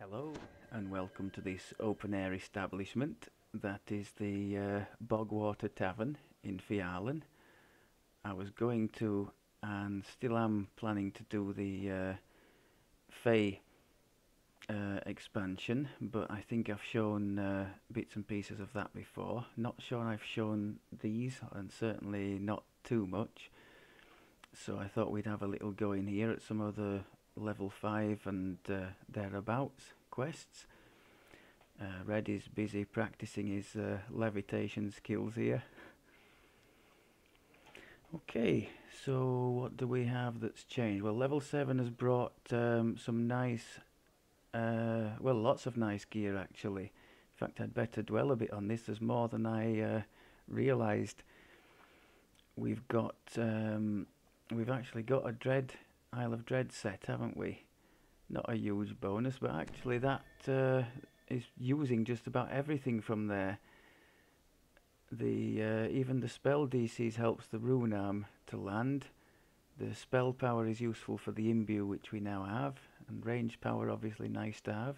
Hello and welcome to this open air establishment that is the Bogwater Tavern in Phiarlan. I was going to and still am planning to do the Fey expansion, but I think I've shown bits and pieces of that before. Not sure I've shown these, and certainly not too much. So I thought we'd have a little go in here at some of the level 5 and thereabouts quests. Red is busy practicing his levitation skills here. Okay, so what do we have that's changed? Well, level 7 has brought some nice, well, lots of nice gear actually. In fact, I'd better dwell a bit on this. There's more than I realised. We've actually got a Isle of Dread set, haven't we? Not a huge bonus, but actually that is using just about everything from there. Even the spell DCs helps the rune arm to land. The spell power is useful for the imbue, which we now have, and range power obviously nice to have.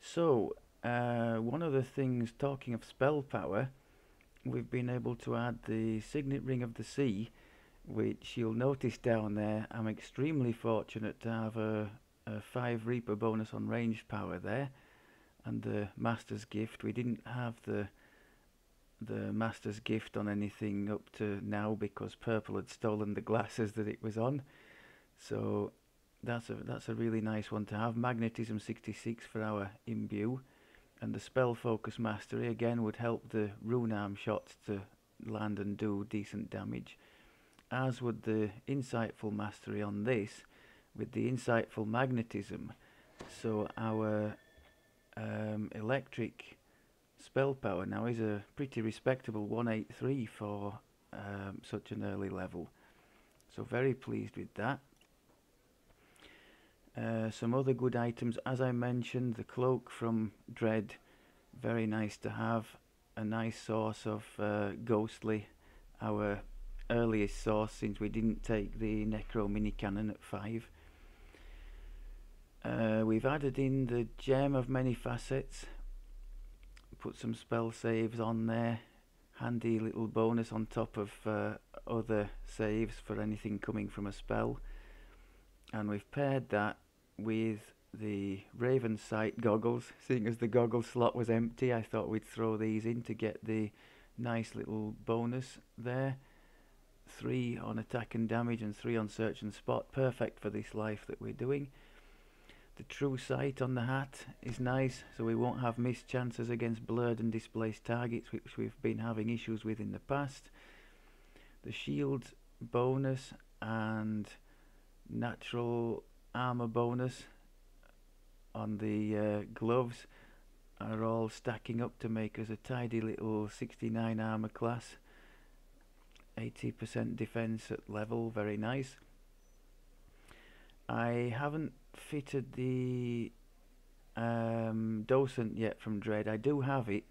So one of the things, talking of spell power, we've been able to add the Signet Ring of the Sea, which you'll notice down there. I'm extremely fortunate to have a 5 Reaper bonus on range power there, and the Master's Gift. We didn't have the Master's Gift on anything up to now because Purple had stolen the glasses that it was on. So that's a really nice one to have. Magnetism 66 for our imbue, and the Spell Focus Mastery again would help the rune arm shots to land and do decent damage, as would the Insightful Mastery on this with the Insightful Magnetism. So our electric spell power now is a pretty respectable 183 for such an early level. So very pleased with that. Some other good items, as I mentioned, the cloak from Dread, very nice to have. A nice source of ghostly, our earliest source since we didn't take the Necro mini cannon at 5. We've added in the Gem of Many Facets, put some spell saves on there, handy little bonus on top of other saves for anything coming from a spell. And we've paired that with the Raven Sight goggles. Seeing as the goggle slot was empty, I thought we'd throw these in to get the nice little bonus there. 3 on attack and damage and 3 on search and spot, perfect for this life that we're doing. The True Sight on the hat is nice, so we won't have missed chances against blurred and displaced targets, which we've been having issues with in the past. The shield bonus and natural armor bonus on the gloves are all stacking up to make us a tidy little 69 armor class. 80% defense at level, very nice. I haven't fitted the Docent yet from Dread. I do have it,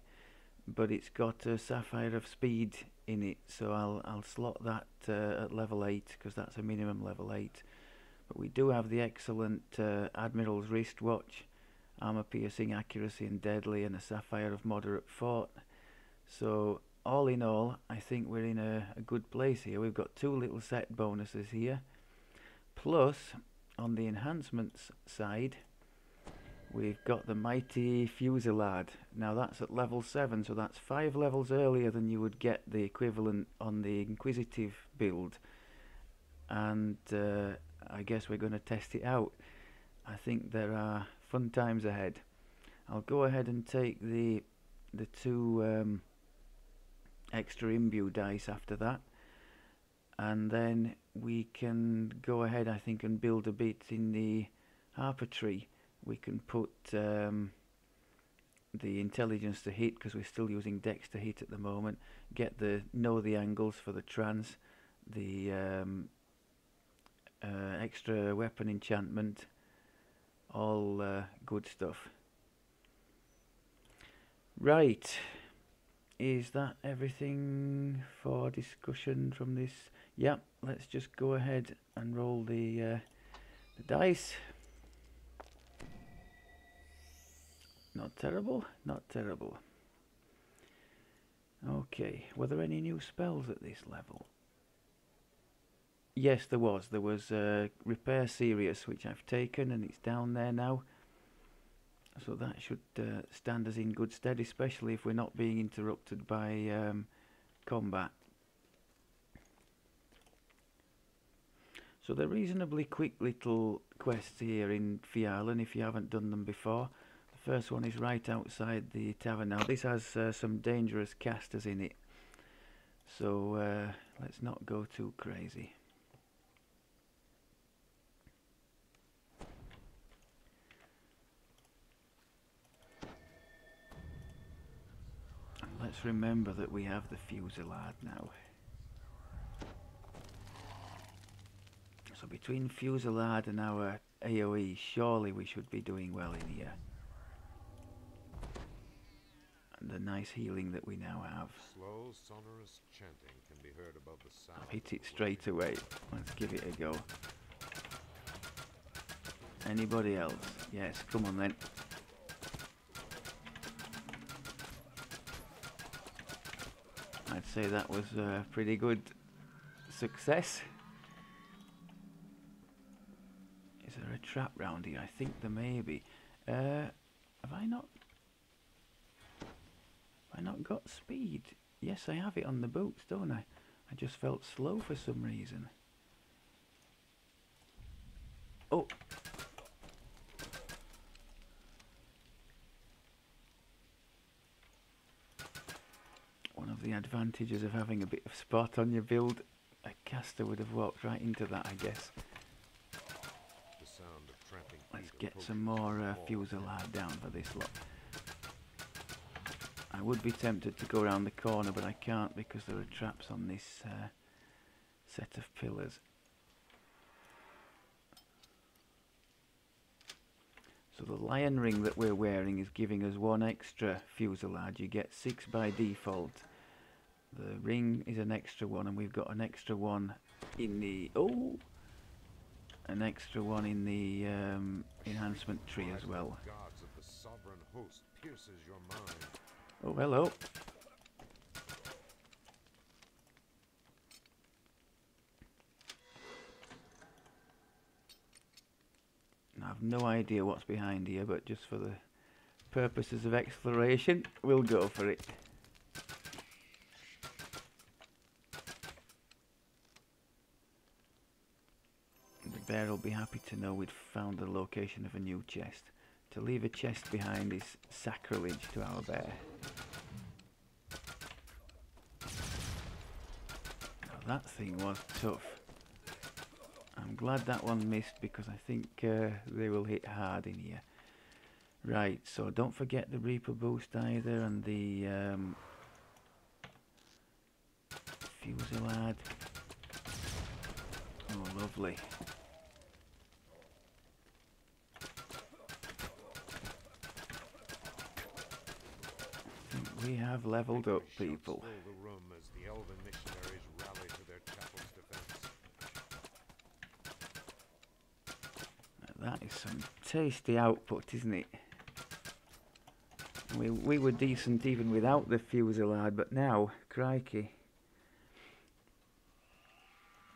but it's got a Sapphire of Speed in it, so I'll slot that at level 8 because that's a minimum level 8. But we do have the excellent Admiral's Wristwatch, armor piercing, accuracy and deadly, and a Sapphire of Moderate Fort. So all in all, I think we're in a good place here. We've got 2 little set bonuses here. Plus, on the enhancements side, we've got the Mighty Fusillade. Now that's at level 7, so that's 5 levels earlier than you would get the equivalent on the Inquisitive build. And I guess we're going to test it out. I think there are fun times ahead. I'll go ahead and take the 2 extra imbue dice after that, and then we can go ahead, I think, and build a bit in the Harper tree. We can put the intelligence to hit because we're still using dex to hit at the moment, get the know the angles for the trance, the extra weapon enchantment, all good stuff. Right, is that everything for discussion from this? Yep, let's just go ahead and roll the dice. Not terrible, not terrible. Okay, were there any new spells at this level? Yes, there was. There was Repair Serious, which I've taken, and it's down there now. So that should stand us in good stead, especially if we're not being interrupted by combat. So they're reasonably quick little quests here in Phiarlan if you haven't done them before. The first one is right outside the tavern. Now this has some dangerous casters in it, so let's not go too crazy. And let's remember that we have the Phiarlan now. So between Phiarlan and our AoE, surely we should be doing well in here. And the nice healing that we now have. Slow, sonorous chanting can be heard above the sound. I've hit it straight away. Let's give it a go. Anybody else? Yes, come on then. I'd say that was a pretty good success. Is there a trap round here? I think there may be. Have I not got speed? Yes, I have it on the boots, don't I? I just felt slow for some reason. Oh! One of the advantages of having a bit of spot on your build, a caster would have walked right into that, I guess. Let's get some more Phiarlan down for this lot. I would be tempted to go around the corner, but I can't because there are traps on this set of pillars. So the lion ring that we're wearing is giving us 1 extra Phiarlan. You get 6 by default. The ring is an extra 1, and we've got an extra 1 in the... Oh! An extra 1 in the enhancement tree as well. Oh, hello. I have no idea what's behind here, but just for the purposes of exploration, we'll go for it. The bear will be happy to know we'd found the location of a new chest. To leave a chest behind is sacrilege to our bear. Now that thing was tough. I'm glad that one missed because I think they will hit hard in here. Right, so don't forget the Reaper boost either, and the Phiarlan. Oh, lovely. We have leveled up, people. Now that is some tasty output, isn't it? We were decent even without the Phiarlan, but now, crikey.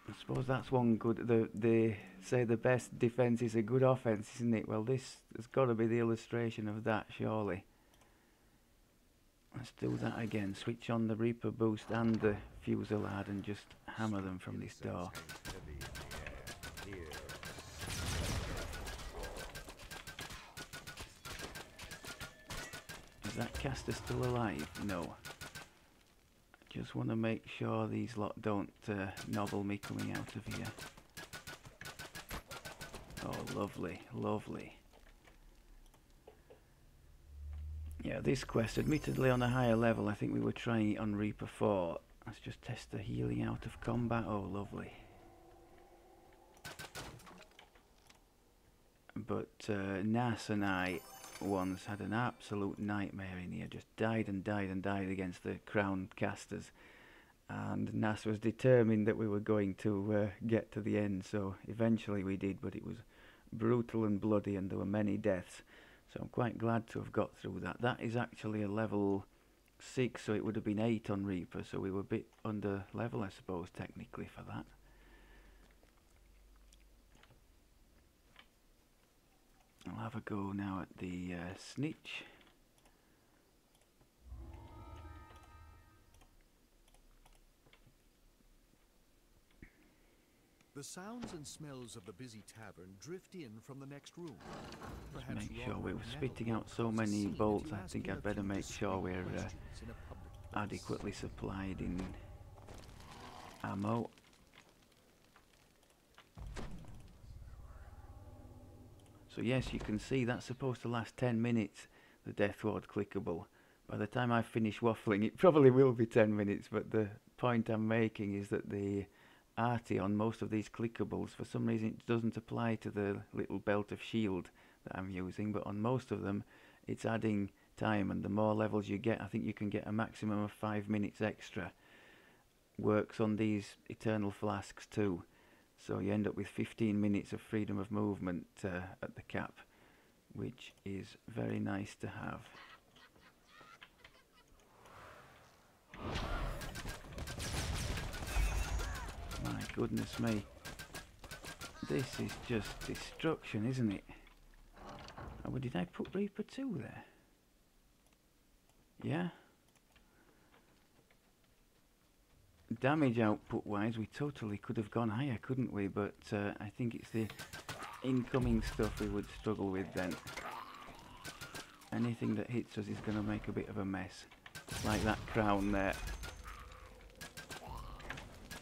I suppose that's one good. They say the best defence is a good offence, isn't it? Well, this has got to be the illustration of that, surely. Let's do that again. Switch on the Reaper boost and the Phiarlan and just hammer them from this door. Is that caster still alive? No. I just want to make sure these lot don't nobble me coming out of here. Oh, lovely, lovely. Yeah, this quest, admittedly on a higher level, I think we were trying it on Reaper 4. Let's just test the healing out of combat. Oh, lovely. But Nas and I once had an absolute nightmare in here. Just died and died and died against the crown casters. And Nas was determined that we were going to get to the end, so eventually we did, but it was brutal and bloody and there were many deaths. So I'm quite glad to have got through that. That is actually a level 6, so it would have been 8 on Reaper, so we were a bit under level, I suppose, technically, for that. I'll have a go now at the snitch. The sounds and smells of the busy tavern drift in from the next room. Just Perhaps make sure Robert we're spitting Nettle out so caused a many scene if bolts. you I ask think him I'd a better few make sure discreet we're questions in a public place. adequately supplied in ammo. So yes, you can see that's supposed to last 10 minutes, the Death Ward clickable. By the time I finish waffling, it probably will be 10 minutes, but the point I'm making is that the Arti on most of these clickables, for some reason it doesn't apply to the little belt of shield that I'm using, but on most of them it's adding time, and the more levels you get, I think you can get a maximum of 5 minutes extra. Works on these Eternal Flasks too, so you end up with 15 minutes of freedom of movement at the cap, which is very nice to have. My goodness me, this is just destruction, isn't it? Oh, well, did I put Reaper 2 there? Yeah. Damage output wise, we totally could have gone higher, couldn't we? But I think it's the incoming stuff we would struggle with then. Anything that hits us is going to make a bit of a mess. Like that crown there.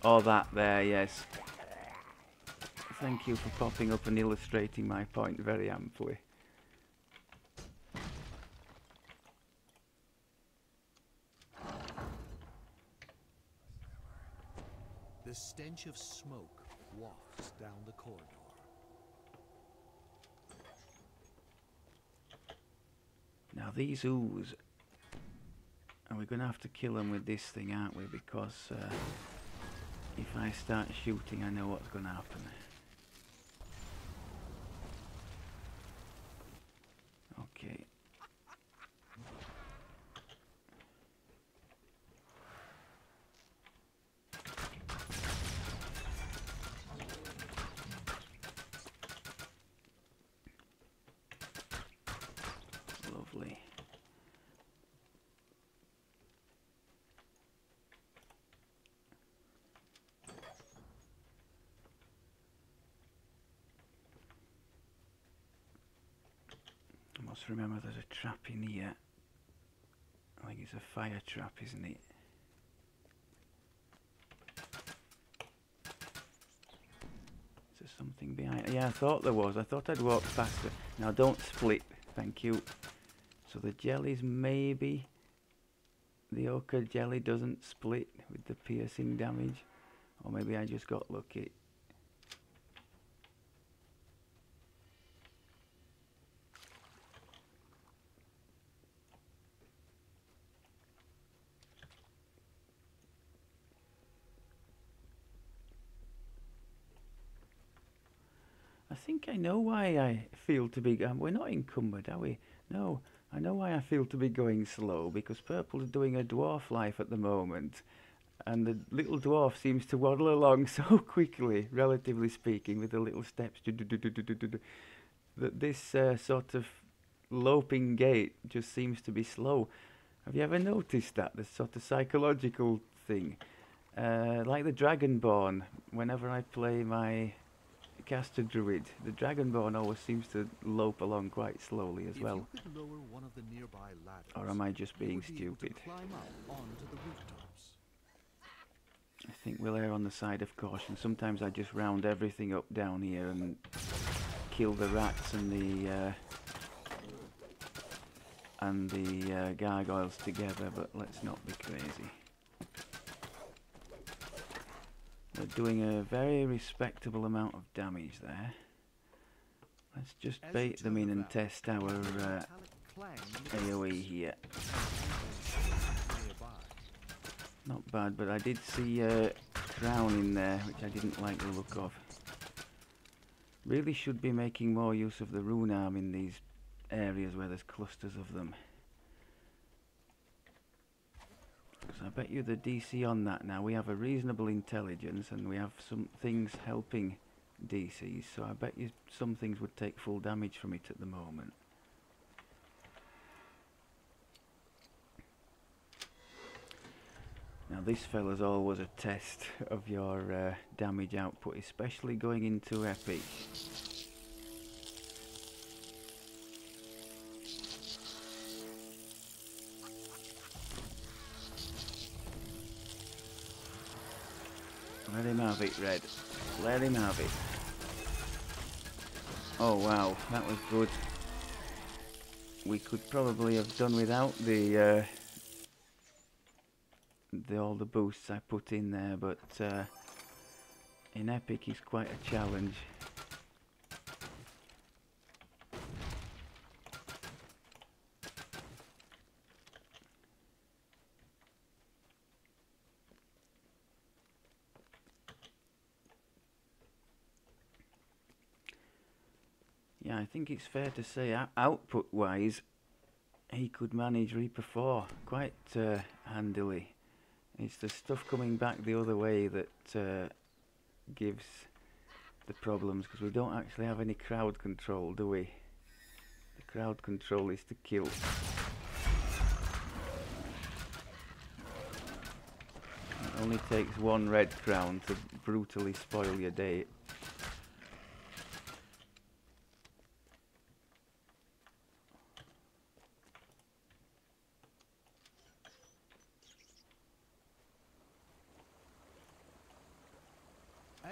Oh, that there, yes. Thank you for popping up and illustrating my point very amply. The stench of smoke wafts down the corridor. Now these ooze, and we're going to have to kill them with this thing, aren't we? Because if I start shooting, I know what's going to happen. Okay. Lovely. I must remember there's a trap in here. I think it's a fire trap, isn't it? Is there something behind? Yeah, I thought there was. I thought I'd walk faster. Now don't split, thank you. So the jellies, maybe the ochre jelly doesn't split with the piercing damage, or maybe I just got lucky. I think I know why I feel to be... we're not encumbered, are we? No, I know why I feel to be going slow, because Purple's doing a dwarf life at the moment, and the little dwarf seems to waddle along so quickly, relatively speaking, with the little steps, that this sort of loping gait just seems to be slow. Have you ever noticed that, this sort of psychological thing? Like the Dragonborn, whenever I play my caster druid, the Dragonborn always seems to lope along quite slowly as well. If you could lower one of the nearby ladders, Or am I just you being would be able to stupid? climb up onto the rooftops. I think we'll err on the side of caution. Sometimes I just round everything up down here and kill the rats and the gargoyles together, but let's not be crazy. We're doing a very respectable amount of damage there. Let's just As bait you them turn in and around, test our a metallic clang AoE here. nearby. Not bad, but I did see a crown in there, which I didn't like the look of. Really should be making more use of the rune arm in these areas where there's clusters of them. So I bet you the DC on that now, we have a reasonable intelligence and we have some things helping DCs, so I bet you some things would take full damage from it at the moment. Now this fella's always a test of your damage output, especially going into epic. Let him have it, Red. Let him have it. Oh wow, that was good. We could probably have done without the all the boosts I put in there, but in epic is quite a challenge. Yeah, I think it's fair to say output-wise, he could manage Reaper 4 quite handily. It's the stuff coming back the other way that gives the problems, because we don't actually have any crowd control, do we? The crowd control is to kill. It only takes one red crown to brutally spoil your day.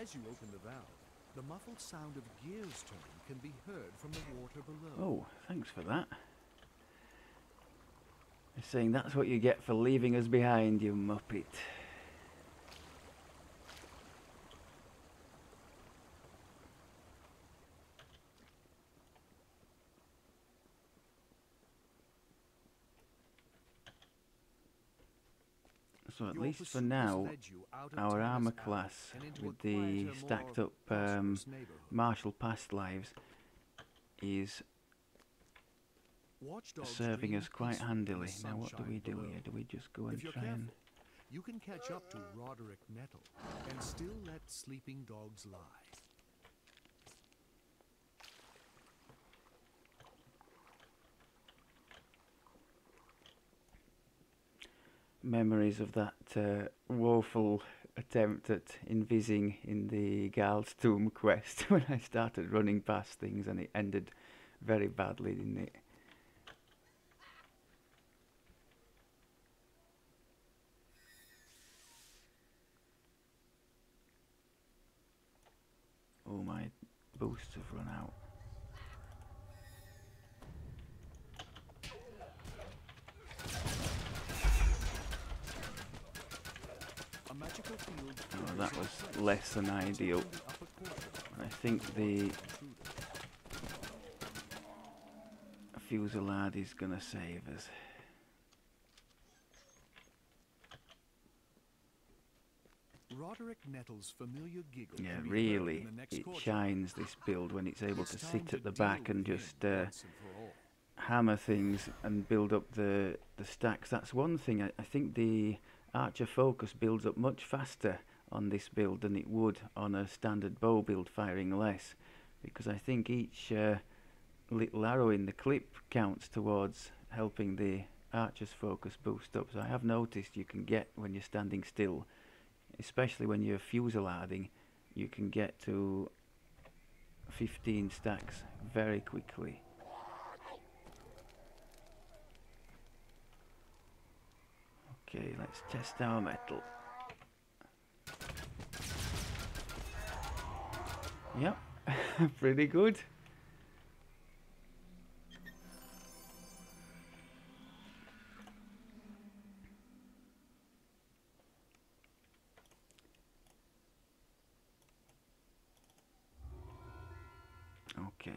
As you open the valve, the muffled sound of gears turning can be heard from the water below. Oh, thanks for that. They're saying that's what you get for leaving us behind, you muppet. So at least for now, our armour class with the stacked up martial past lives is serving us quite handily. Now what do we do here? Do we just go and try and... You can catch up to Roderick Nettle and still let sleeping dogs lie. Memories of that woeful attempt at invising in the Gal's Tomb quest when I started running past things and it ended very badly, didn't it? Oh, my boosts have run out. Oh, that was less than ideal. I think the Fusillade is gonna save us. Roderick Nettle's familiar giggle. Yeah, really, it shines this build when it's able to sit at the back and just hammer things and build up the stacks. That's one thing. I think the Archer Focus builds up much faster on this build than it would on a standard bow build firing less, because I think each little arrow in the clip counts towards helping the Archer's Focus boost up. So I have noticed you can get, when you're standing still, especially when you're fusillading, you can get to 15 stacks very quickly. Okay, let's test our metal. Yep, pretty good. Okay.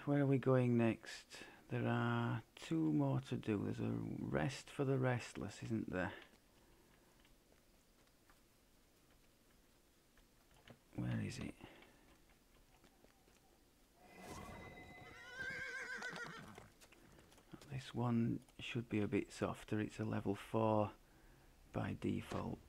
Where are we going next? There are two more to do. There's a rest for the restless, isn't there? Where is it? This one should be a bit softer. It's a level 4 by default.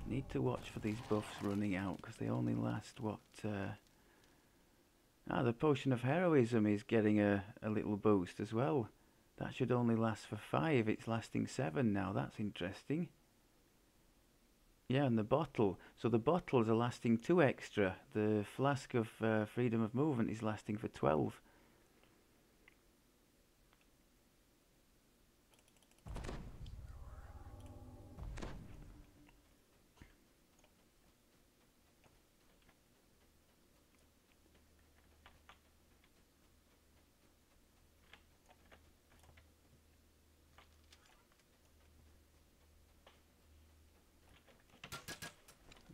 Need to watch for these buffs running out because they only last what... the potion of heroism is getting a little boost as well. That should only last for 5. It's lasting 7 now. That's interesting. Yeah, and the bottle. So the bottles are lasting 2 extra. The flask of freedom of movement is lasting for 12.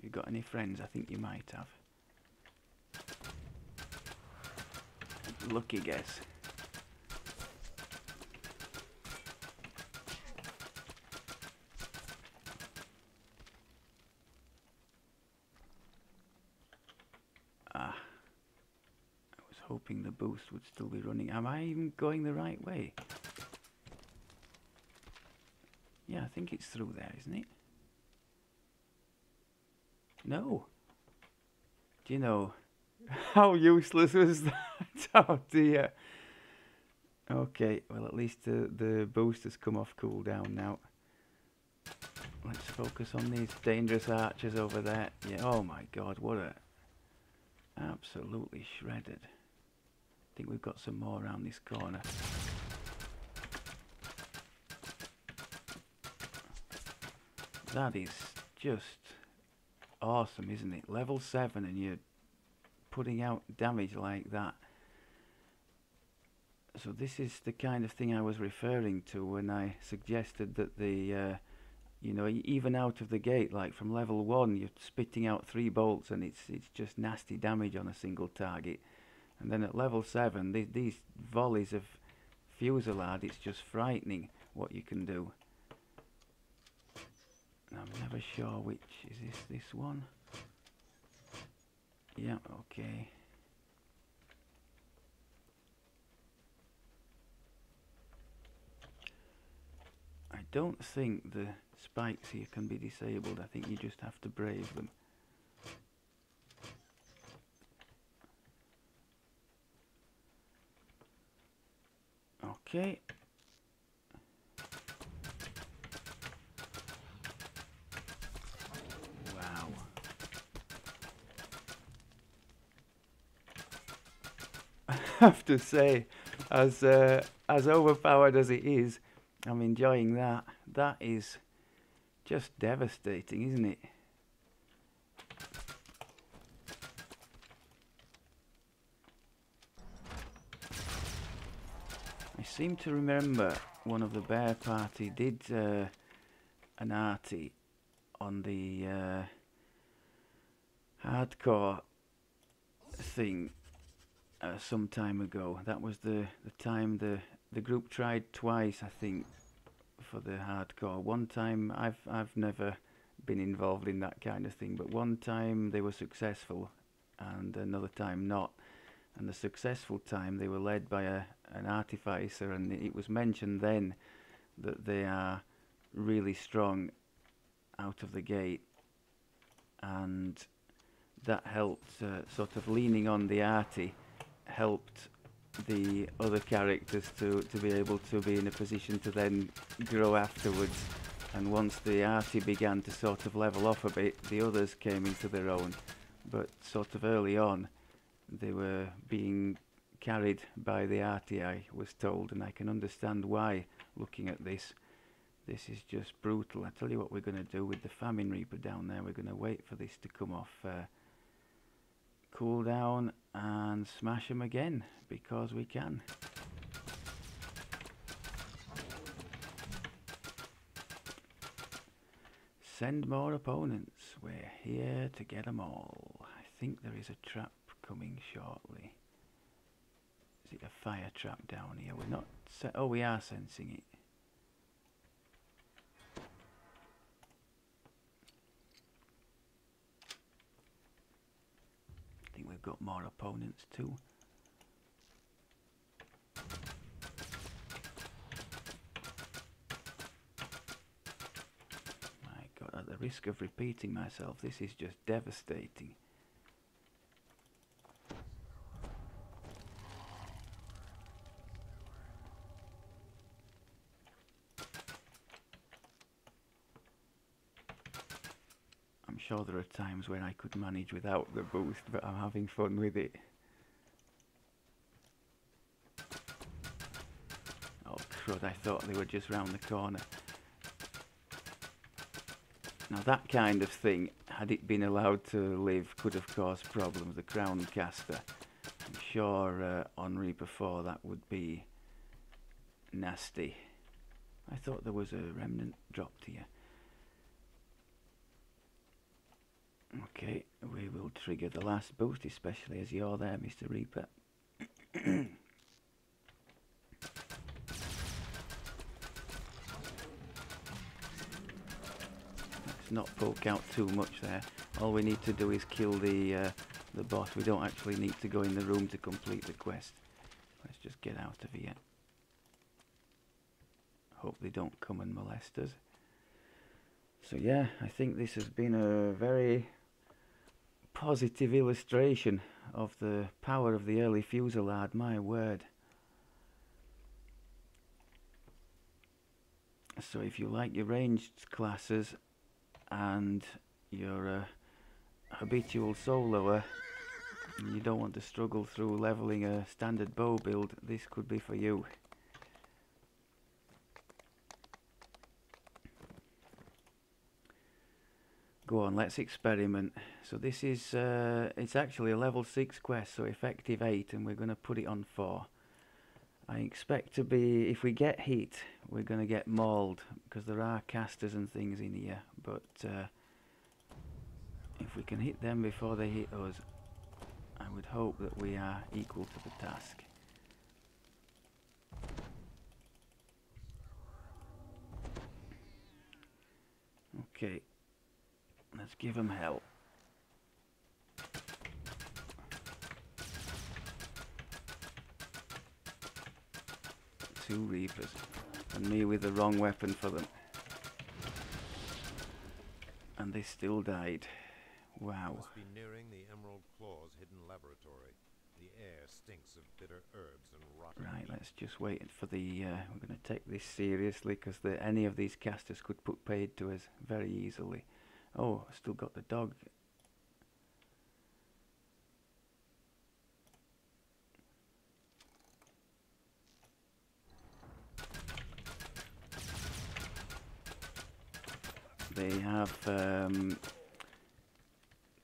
You got any friends? I think you might have. Lucky guess. I was hoping the boost would still be running. Am I even going the right way? Yeah, I think it's through there, isn't it? No. Do you know how useless was that? Oh dear. Okay, well at least the boost has come off cooldown now. Let's focus on these dangerous archers over there. Yeah, oh my god, what a... Absolutely shredded. I think we've got some more around this corner. That is just awesome, isn't it? Level 7 and you're putting out damage like that. So this is the kind of thing I was referring to when I suggested that the you know, even out of the gate, like from level 1 you're spitting out 3 bolts and it's just nasty damage on a single target. And then at level 7 these volleys of fusillade, it's just frightening what you can do. I'm never sure which. Is this one? Yeah, okay. I don't think the spikes here can be disabled. I think you just have to brave them. Okay. Have to say, as overpowered as it is, I'm enjoying that. That is just devastating, isn't it? I seem to remember one of the bear party did an Arti on the hardcore thing some time ago. That was the time the group tried twice, I think, for the hardcore. One time, I've never been involved in that kind of thing, but one time they were successful and another time not. And the successful time they were led by an artificer, and it was mentioned then that they are really strong out of the gate, and that helped sort of leaning on the Arti helped the other characters to be able to be in a position to then grow afterwards. And once the Arti began to sort of level off a bit, the others came into their own. But sort of early on, they were being carried by the Arti, I was told, and I can understand why, looking at this. This is just brutal. I tell you what we're going to do with the Famine Reaper down there. We're going to wait for this to come off cool down and smash them again, because we can. Send more opponents. We're here to get them all. I think there is a trap coming shortly. Is it a fire trap down here? We're not... oh, we are sensing it. we've got more opponents too. My God, at the risk of repeating myself, this is just devastating. I'm sure there are times when I could manage without the boost, but I'm having fun with it. Oh crud, I thought they were just round the corner. Now that kind of thing, had it been allowed to live, could have caused problems. The crown caster. I'm sure on Reaper 4 that would be nasty. I thought there was a remnant dropped here. Okay, we will trigger the last boost, especially as you're there, Mr. Reaper. Let's not poke out too much there. All we need to do is kill the boss. We don't actually need to go in the room to complete the quest. Let's just get out of here. Hope they don't come and molest us. So yeah, I think this has been a very positive illustration of the power of the early Phiarlan, my word. So if you like your ranged classes and you're a habitual soloer and you don't want to struggle through leveling a standard bow build, this could be for you. Go on, let's experiment. So this is, it's actually a level 6 quest, so effective 8, and we're going to put it on 4. I expect to be, if we get hit, we're going to get mauled, because there are casters and things in here, but if we can hit them before they hit us, I would hope that we are equal to the task. Okay. Let's give them hell. Two Reapers. And me with the wrong weapon for them. And they still died. Wow. Must be nearing the Emerald Claw's hidden laboratory. The air stinks of bitter herbs and rotten Right, meat. let's just wait for the... we're going to take this seriously, because any of these casters could put paid to us very easily. Oh, I still got the dog. They have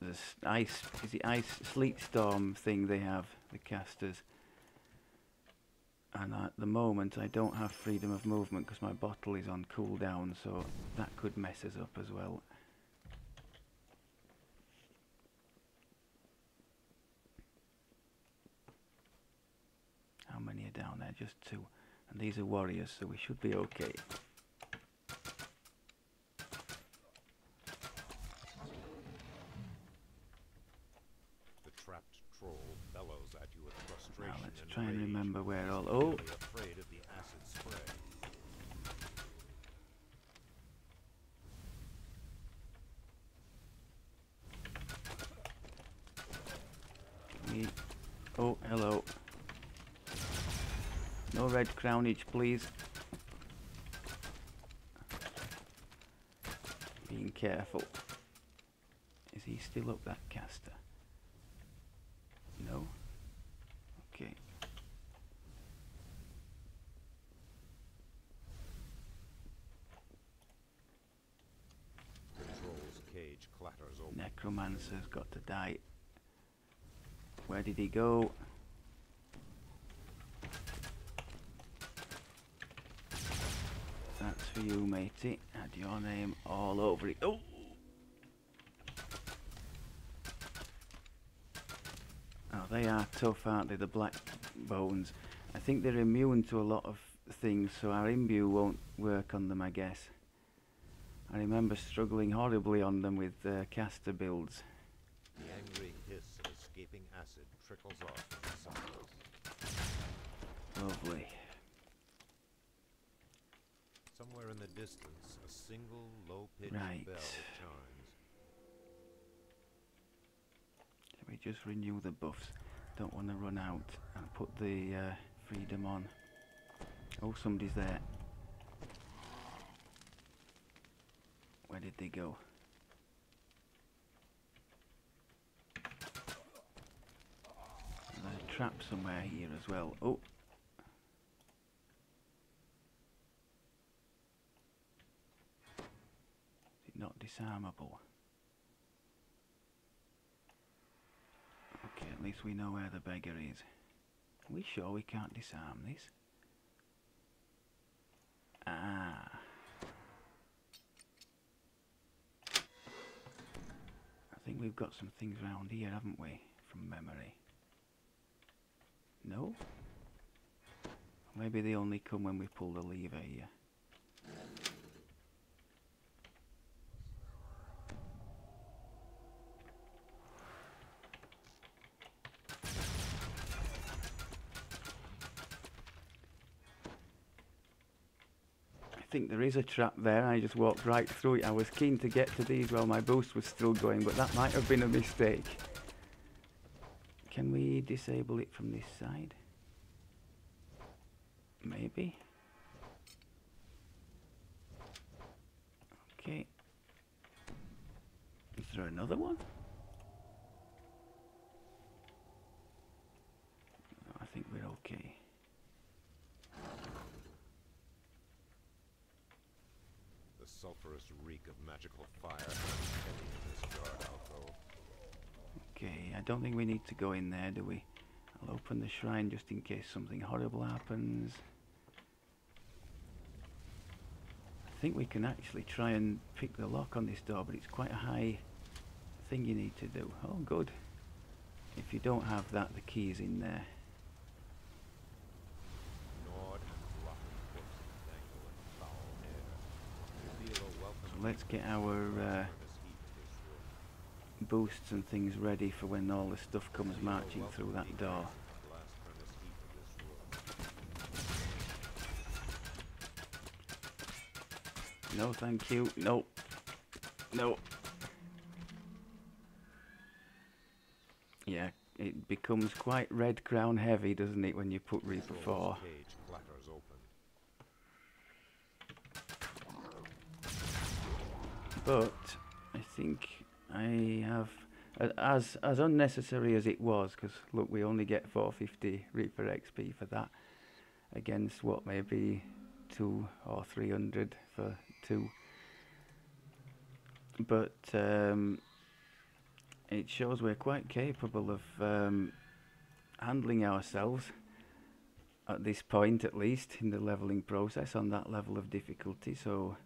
this ice, is it ice sleet storm thing they have, the casters. And at the moment I don't have freedom of movement because my bottle is on cooldown, so that could mess us up as well. How many are down there? Just 2. And these are warriors, so we should be okay. The trapped troll bellows at you with frustration. Now let's and try and rage. remember where all... He's Oh! clearly afraid of the acid spray. Oh, hello. No red crownage, please. Being careful. Is he still up, that caster? No? Okay. The troll's cage clatters open. Necromancer's got to die. Where did he go? That's for you, matey. Had your name all over it. Oh! Oh, they are tough, aren't they, the black bones? I think they're immune to a lot of things, so our imbue won't work on them, I guess. I remember struggling horribly on them with caster builds. The angry hiss of escaping acid acid trickles off the sides. Lovely. Somewhere in the distance, a single low-pitched Right. bell chimes. Let me just renew the buffs. Don't want to run out. I'll put the freedom on. Oh, somebody's there. Where did they go? There's a trap somewhere here as well. Oh. Is it not disarmable? Okay, at least we know where the beggar is. Are we sure we can't disarm this? Ah. I think we've got some things around here, haven't we? From memory. No? Maybe they only come when we pull the lever here. I think there is a trap there. I just walked right through it. I was keen to get to these while my boost was still going, but that might have been a mistake. Can we disable it from this side? Maybe. Okay. Is there another one? No, I think we're okay. The sulphurous reek of magical fire hangs heavy in this guard alcove. Okay, I don't think we need to go in there, do we? I'll open the shrine just in case something horrible happens. I think we can actually try and pick the lock on this door, but it's quite a high thing you need to do. Oh, good. If you don't have that, the key is in there. Gnawed and rotten corpses dangle in foul air. You feel a welcome So let's get our furnace heat in this room. boosts and things ready for when all the stuff comes marching through that door. Blast furnace heat of this room. No, thank you. No. No. Yeah, it becomes quite red crown heavy, doesn't it, when you put Reaper 4. Cage clatters open. But I think I have, as unnecessary as it was, because look, we only get 450 Reaper XP for that, against what, maybe 200 or 300 for 2. But it shows we're quite capable of handling ourselves at this point, at least in the leveling process, on that level of difficulty. So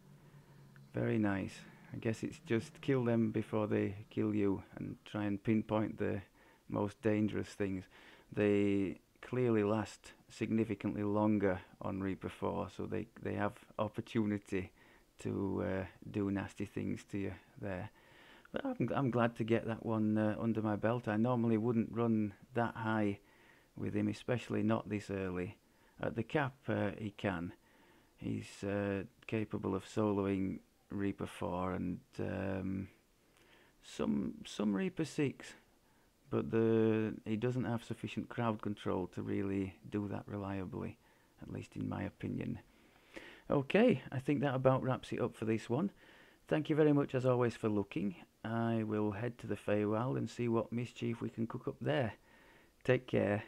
very nice. I guess it's just kill them before they kill you and try and pinpoint the most dangerous things. They clearly last significantly longer on Reaper 4, so they have opportunity to do nasty things to you there. But I'm glad to get that one under my belt. I normally wouldn't run that high with him, especially not this early. At the cap he can. He's capable of soloing Reaper 4 and some Reaper 6, but he doesn't have sufficient crowd control to really do that reliably, at least in my opinion. Okay, I think that about wraps it up for this one. Thank you very much as always for looking. I will head to the Phiarlan and see what mischief we can cook up there. Take care.